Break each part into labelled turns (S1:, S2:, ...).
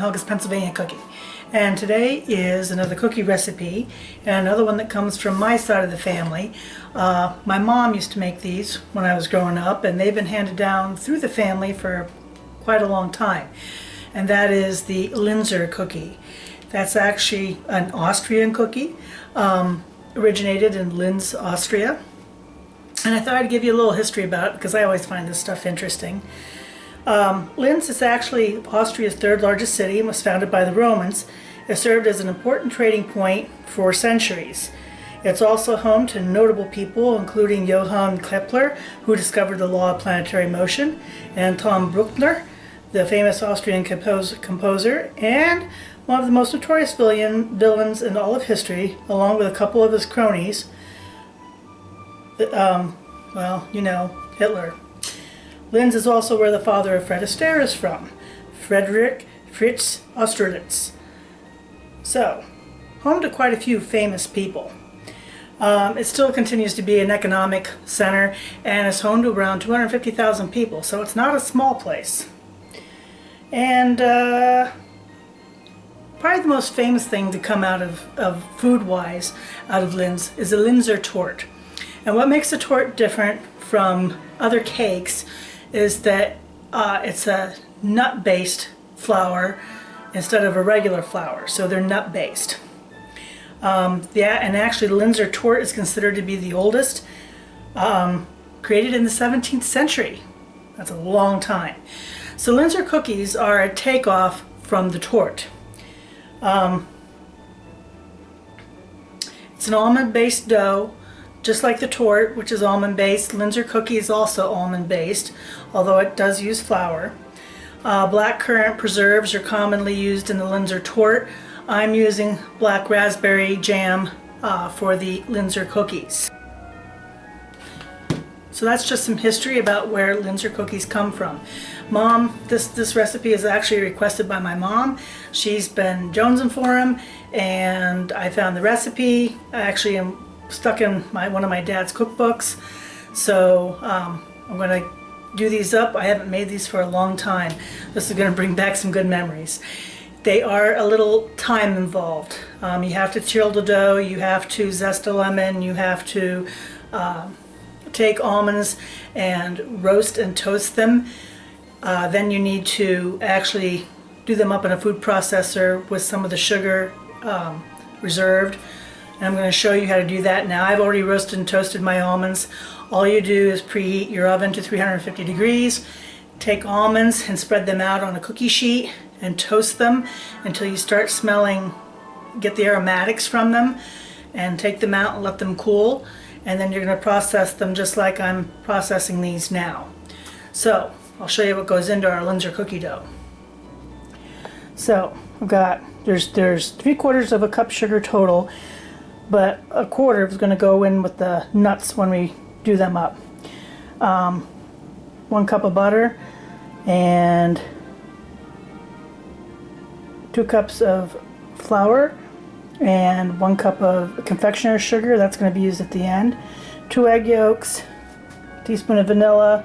S1: Helga's Pennsylvania Cookie. And today is another cookie recipe, and another one that comes from my side of the family. My mom used to make these when I was growing up, and they've been handed down through the family for quite a long time. And that is the Linzer cookie. That's actually an Austrian cookie, originated in Linz, Austria. And I thought I'd give you a little history about it because I always find this stuff interesting. Linz is actually Austria's third largest city and was founded by the Romans. It served as an important trading point for centuries. It's also home to notable people including Johann Kepler, who discovered the law of planetary motion, and Tom Bruckner, the famous Austrian composer, and one of the most notorious villains in all of history, along with a couple of his cronies. Well, you know, Hitler. Linz is also where the father of Fred Astaire is from, Friedrich Fritz Austerlitz. So, home to quite a few famous people. It still continues to be an economic center and is home to around 250,000 people, so it's not a small place. And probably the most famous thing to come out of food-wise out of Linz is the Linzer torte. And what makes the torte different from other cakes is that it's a nut-based flour instead of a regular flour, so they're nut-based. Yeah, and actually the Linzer torte is considered to be the oldest, created in the 17th century. That's a long time. So Linzer cookies are a takeoff from the torte. It's an almond-based dough, just like the torte, which is almond-based. Linzer cookie is also almond-based, although it does use flour. Blackcurrant preserves are commonly used in the Linzer torte. I'm using black raspberry jam for the Linzer cookies. So that's just some history about where Linzer cookies come from. Mom, this recipe is actually requested by my mom. She's been jonesing for them, and I found the recipe. I actually am stuck in one of my dad's cookbooks, so I'm going to do these up. I haven't made these for a long time. This is going to bring back some good memories. They are a little time involved. You have to chill the dough, you have to zest a lemon, you have to take almonds and roast and toast them. Then you need to actually do them up in a food processor with some of the sugar reserved. And I'm going to show you how to do that now. I've already roasted and toasted my almonds. All you do is preheat your oven to 350 degrees. Take almonds and spread them out on a cookie sheet and toast them until you start smelling, get the aromatics from them, and take them out and let them cool. And then you're going to process them just like I'm processing these now. So I'll show you what goes into our Linzer cookie dough. So I've got, there's 3/4 of a cup sugar total, but a quarter is going to go in with the nuts when we do them up. 1 cup of butter and 2 cups of flour and 1 cup of confectioner's sugar. That's going to be used at the end. 2 egg yolks, teaspoon of vanilla,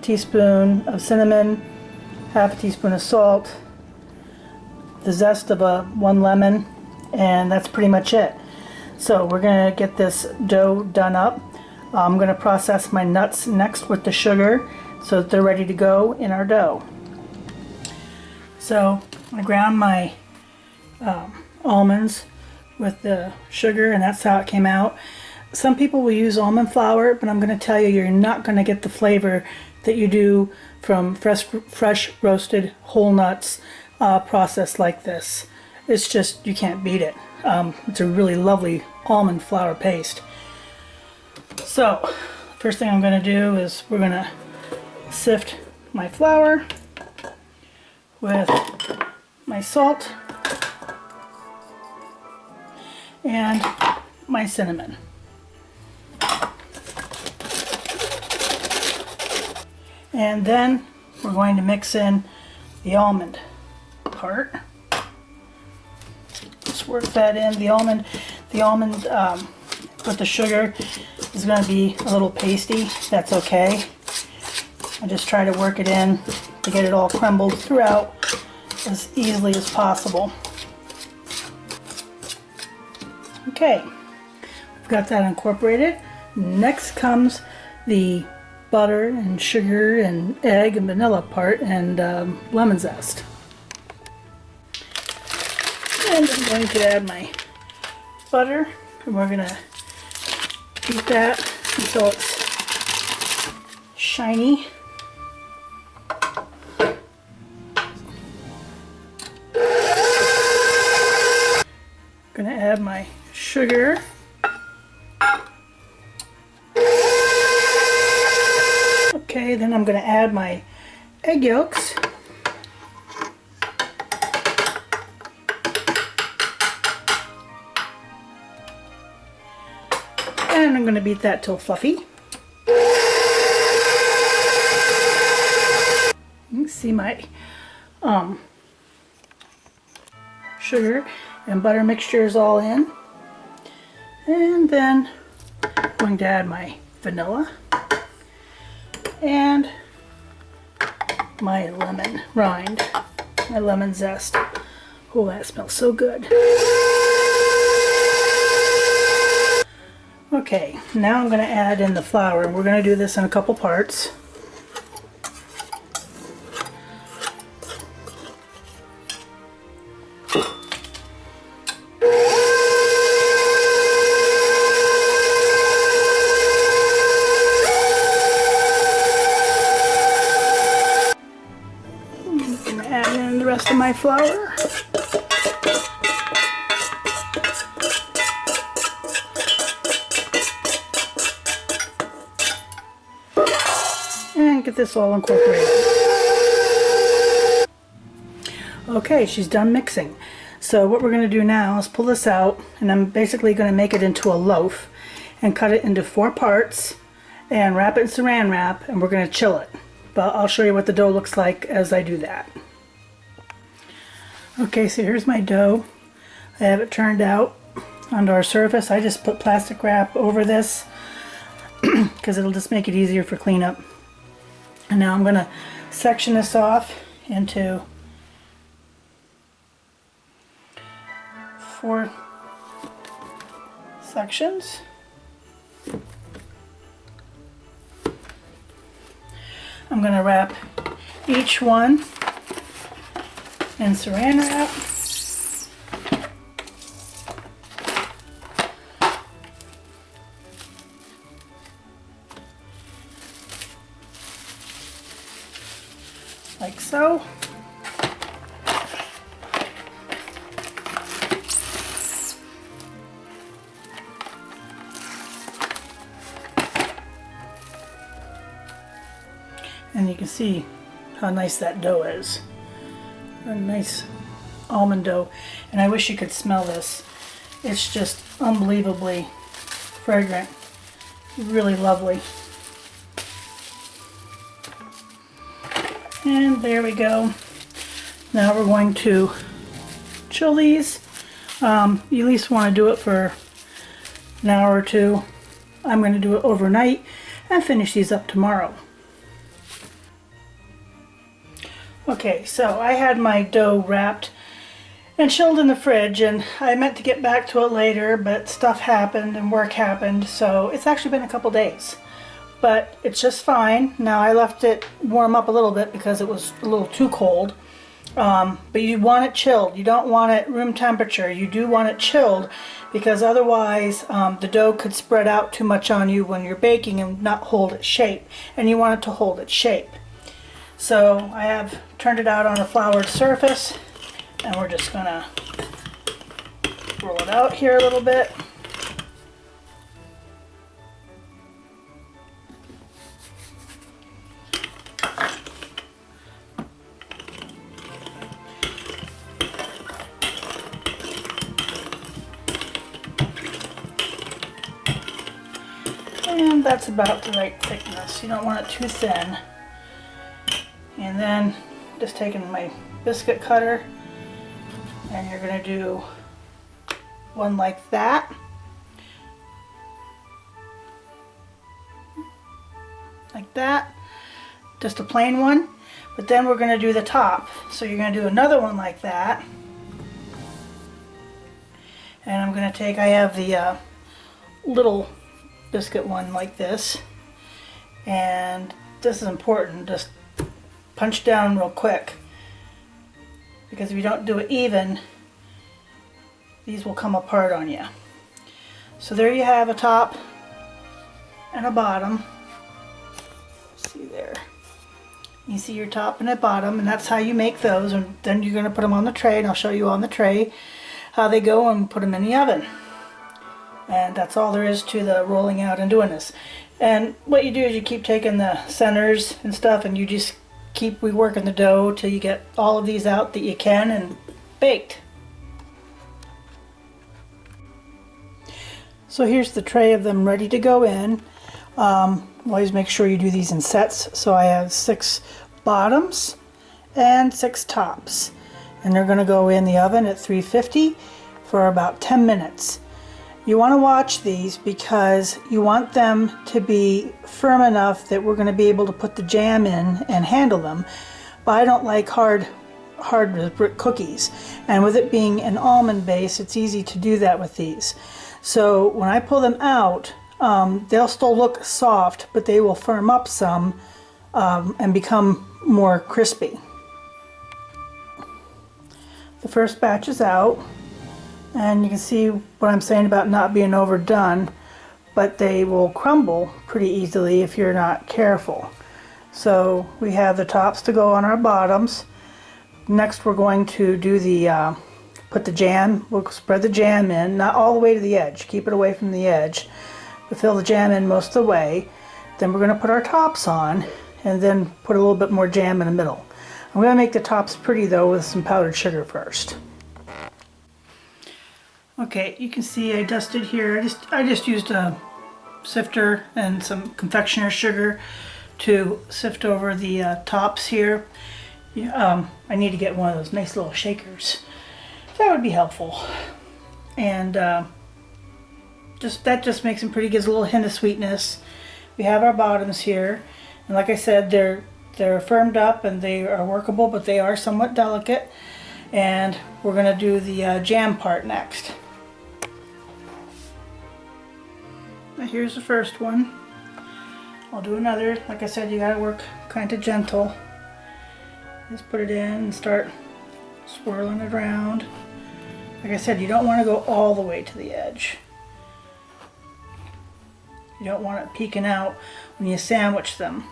S1: teaspoon of cinnamon, half a teaspoon of salt, the zest of 1 lemon, and that's pretty much it. So we're going to get this dough done up. I'm going to process my nuts next with the sugar so that they're ready to go in our dough. So I ground my almonds with the sugar, and that's how it came out. Some people will use almond flour, but I'm going to tell you, you're not going to get the flavor that you do from fresh roasted whole nuts processed like this. It's just, you can't beat it. It's a really lovely almond flour paste. So, first thing I'm going to do is we're going to sift my flour with my salt and my cinnamon. And then we're going to mix in the almond part. Just work that in. The almond with the sugar is going to be a little pasty. That's okay. I just try to work it in to get it all crumbled throughout as easily as possible. Okay, we've got that incorporated. Next comes the butter and sugar and egg and vanilla part and lemon zest. And I'm going to add my butter, and we're going to beat that until it's shiny. I'm going to add my sugar. Okay, then I'm going to add my egg yolks. And I'm going to beat that till fluffy. You can see my sugar and butter mixture is all in. And then I'm going to add my vanilla and my lemon rind, my lemon zest. Oh, that smells so good. Okay, now I'm going to add in the flour, and we're going to do this in a couple parts. The rest of my flour. And get this all incorporated. Okay, she's done mixing. So what we're going to do now is pull this out, and I'm basically going to make it into a loaf and cut it into 4 parts and wrap it in saran wrap, and we're going to chill it. But I'll show you what the dough looks like as I do that. Okay, so here's my dough. I have it turned out onto our surface. I just put plastic wrap over this because it'll just make it easier for cleanup. And now I'm going to section this off into 4 sections. I'm going to wrap each one in saran wrap. Like so. And you can see how nice that dough is. A nice almond dough, and I wish you could smell this. It's just unbelievably fragrant, really lovely. And there we go. Now we're going to chill these. You at least want to do it for an hour or 2. I'm going to do it overnight and finish these up tomorrow. Okay, so I had my dough wrapped and chilled in the fridge, and I meant to get back to it later, but stuff happened and work happened, so it's actually been a couple days. But it's just fine. Now I left it warm up a little bit because it was a little too cold. But you want it chilled. You don't want it room temperature. You do want it chilled because otherwise the dough could spread out too much on you when you're baking and not hold its shape. And you want it to hold its shape. So I have turned it out on a floured surface, and we're just going to roll it out here a little bit. And that's about the right thickness. You don't want it too thin. And then just taking my biscuit cutter, and you're going to do one like that. Like that. Just a plain one. But then we're going to do the top. So you're going to do another one like that. And I'm going to take, I have the little biscuit one like this. And this is important, just punch down real quick. Because if you don't do it even, these will come apart on you. So there you have a top and a bottom. See there. You see your top and a bottom, and that's how you make those. And then you're going to put them on the tray, and I'll show you on the tray how they go, and put them in the oven. And that's all there is to the rolling out and doing this. And what you do is you keep taking the centers and stuff, and you just keep reworking the dough till you get all of these out that you can and baked. So here's the tray of them ready to go in. Always make sure you do these in sets. So I have 6 bottoms and 6 tops. And they're going to go in the oven at 350 for about 10 minutes. You want to watch these because you want them to be firm enough that we're going to be able to put the jam in and handle them. But I don't like hard brick cookies. And with it being an almond base, it's easy to do that with these. So when I pull them out, they'll still look soft, but they will firm up some and become more crispy. The first batch is out, and you can see what I'm saying about not being overdone, but they will crumble pretty easily if you're not careful. So we have the tops to go on our bottoms. Next we're going to do the put the jam, we'll spread the jam in, not all the way to the edge, keep it away from the edge, but fill the jam in most of the way. Then we're going to put our tops on, and then put a little bit more jam in the middle. I'm going to make the tops pretty though with some powdered sugar first. Okay, you can see I dusted here. I just used a sifter and some confectioner's sugar to sift over the tops here. I need to get one of those nice little shakers. That would be helpful. And that just makes them pretty, gives a little hint of sweetness. We have our bottoms here, and like I said, they're firmed up and they are workable, but they are somewhat delicate. And we're going to do the jam part next. Now here's the first one. I'll do another. Like I said, you gotta work kind of gentle. Just put it in and start swirling it around. Like I said, you don't want to go all the way to the edge. You don't want it peeking out when you sandwich them.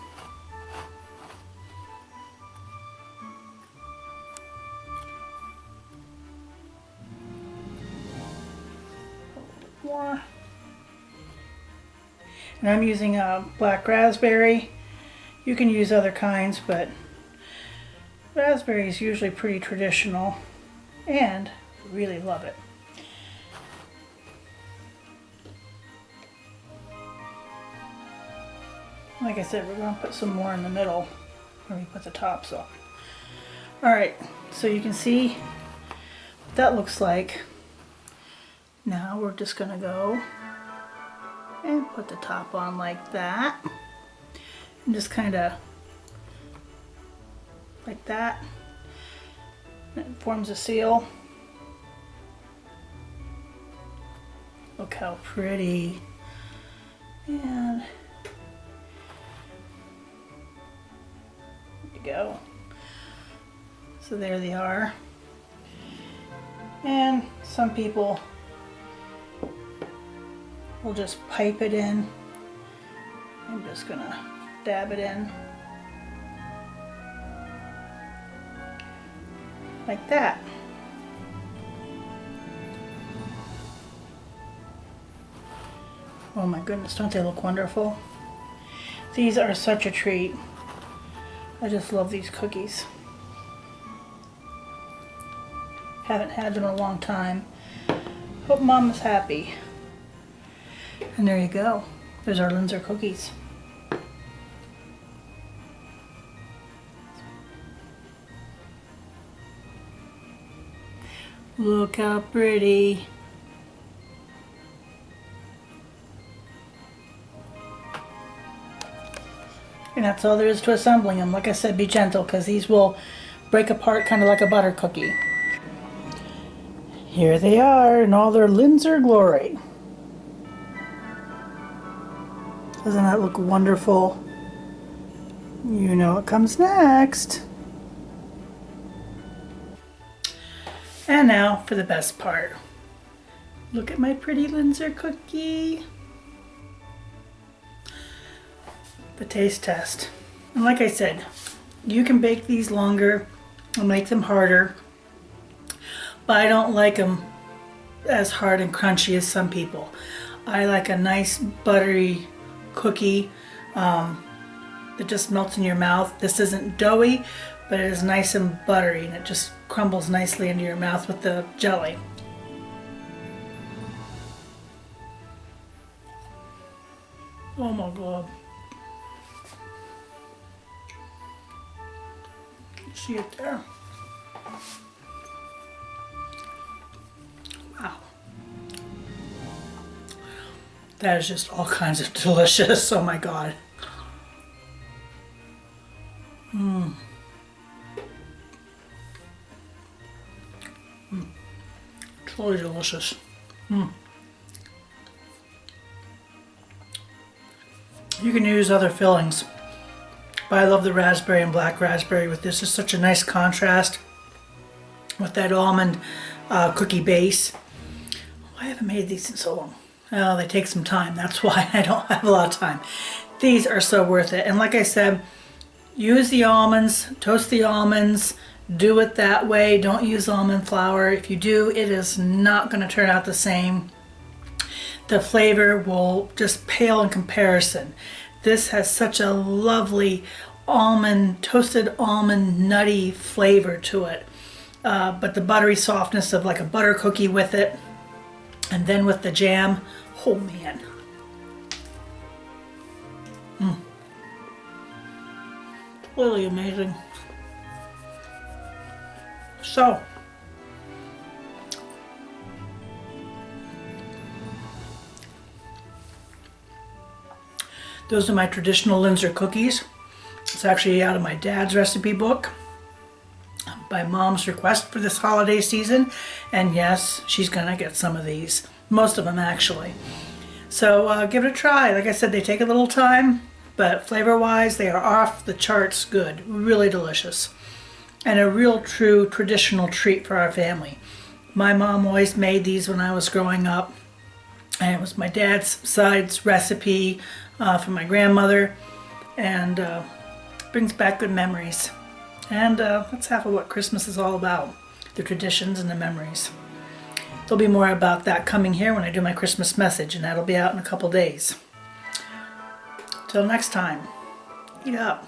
S1: More. And I'm using a black raspberry. You can use other kinds, but raspberry is usually pretty traditional, and I really love it. Like I said, we're going to put some more in the middle where we put the tops on. Alright, so you can see what that looks like. Now we're just going to go and put the top on like that. And just kind of like that. It forms a seal. Look how pretty. And there you go. So there they are. And some people will just pipe it in. I'm just gonna dab it in like that. Oh my goodness, don't they look wonderful? These are such a treat. I just love these cookies. Haven't had them in a long time. Hope Mom is happy. And there you go. There's our Linzer cookies. Look how pretty. And that's all there is to assembling them. Like I said, be gentle because these will break apart kind of like a butter cookie. Here they are in all their Linzer glory. Doesn't that look wonderful? You know what comes next. And now for the best part. Look at my pretty Linzer cookie. The taste test. And like I said, you can bake these longer and make them harder, but I don't like them as hard and crunchy as some people. I like a nice buttery cookie that just melts in your mouth. This isn't doughy, but it is nice and buttery, and it just crumbles nicely into your mouth with the jelly. Oh my God. See it there? Wow. That is just all kinds of delicious. Oh my God. Mmm. Truly delicious. You can use other fillings, but I love the raspberry and black raspberry with this. It's such a nice contrast with that almond cookie base. I haven't made these in so long. Oh, they take some time. That's why I don't have a lot of time. These are so worth it. And like I said, use the almonds, toast the almonds, do it that way. Don't use almond flour. If you do, it is not going to turn out the same. The flavor will just pale in comparison. This has such a lovely almond, toasted almond nutty flavor to it. But the buttery softness of like a butter cookie with it. And then with the jam, oh man. Really amazing. So, those are my traditional Linzer cookies. It's actually out of my dad's recipe book by Mom's request for this holiday season. And yes, she's gonna get some of these. Most of them actually. So give it a try. Like I said, they take a little time, but flavor-wise, they are off the charts good. Really delicious. And a real true traditional treat for our family. My mom always made these when I was growing up. And it was my dad's side's recipe from my grandmother. And brings back good memories. And that's half of what Christmas is all about. The traditions and the memories. There'll be more about that coming here when I do my Christmas message, and that'll be out in a couple days. Till next time, eat up.